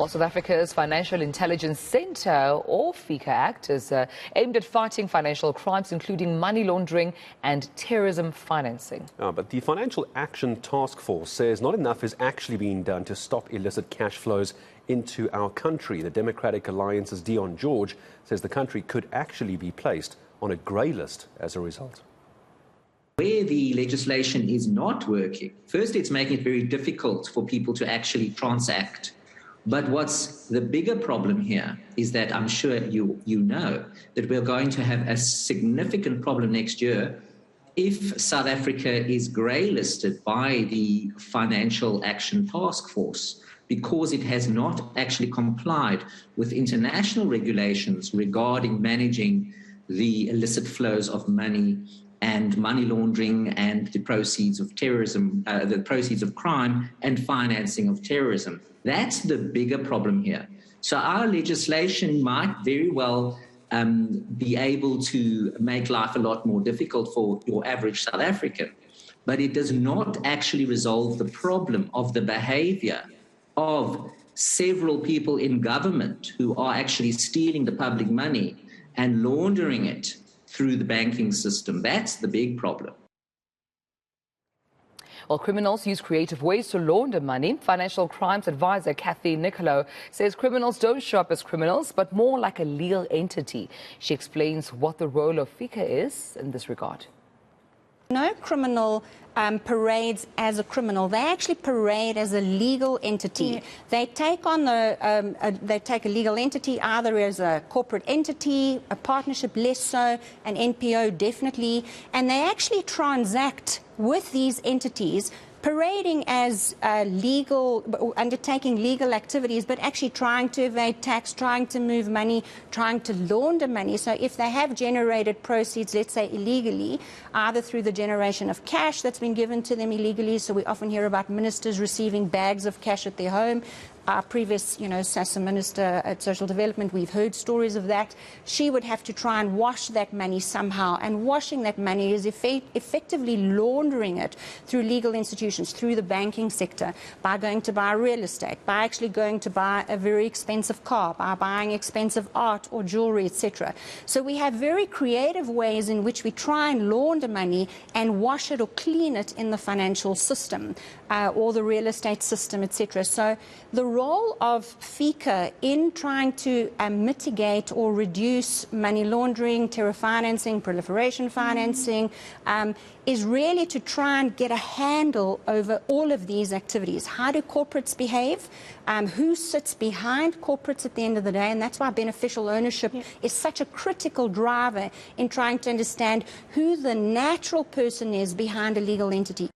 Well, South Africa's Financial Intelligence Centre, or FICA Act, is aimed at fighting financial crimes, including money laundering and terrorism financing. But the Financial Action Task Force says not enough is actually being done to stop illicit cash flows into our country. The Democratic Alliance's Dion George says the country could actually be placed on a grey list as a result. Where the legislation is not working, first, it's making it very difficult for people to actually transact. But what's the bigger problem here is that I'm sure you know that we're going to have a significant problem next year if South Africa is grey listed by the Financial Action Task Force, because it has not actually complied with international regulations regarding managing the illicit flows of money and money laundering and the proceeds of terrorism, the proceeds of crime and financing of terrorism. That's the bigger problem here. So our legislation might very well be able to make life a lot more difficult for your average South African, but it does not actually resolve the problem of the behavior of several people in government who are actually stealing the public money and laundering it through the banking system. That's the big problem. Well, criminals use creative ways to launder money. Financial crimes advisor Kathy Nicolo says criminals don't show up as criminals, but more like a legal entity. She explains what the role of FICA is in this regard. No criminal parades as a criminal. They actually parade as a legal entity. Yeah. They take on they take a legal entity either as a corporate entity, a partnership less so, an NPO definitely, and they actually transact with these entities, parading as undertaking legal activities, but actually trying to evade tax, trying to move money, trying to launder money. So if they have generated proceeds, let's say illegally, either through the generation of cash that's been given to them illegally, so we often hear about ministers receiving bags of cash at their home. Our previous, SASSA Minister at Social Development, we've heard stories of that. She would have to try and wash that money somehow, and washing that money is effectively laundering it through legal institutions, through the banking sector, by going to buy real estate, by actually going to buy a very expensive car, by buying expensive art or jewelry, etc. So we have very creative ways in which we try and launder money and wash it or clean it in the financial system or the real estate system, etc. So the role of FICA in trying to mitigate or reduce money laundering, terror financing, proliferation financing, is really to try and get a handle over all of these activities. How do corporates behave? Who sits behind corporates at the end of the day? And that's why beneficial ownership is such a critical driver in trying to understand who the natural person is behind a legal entity.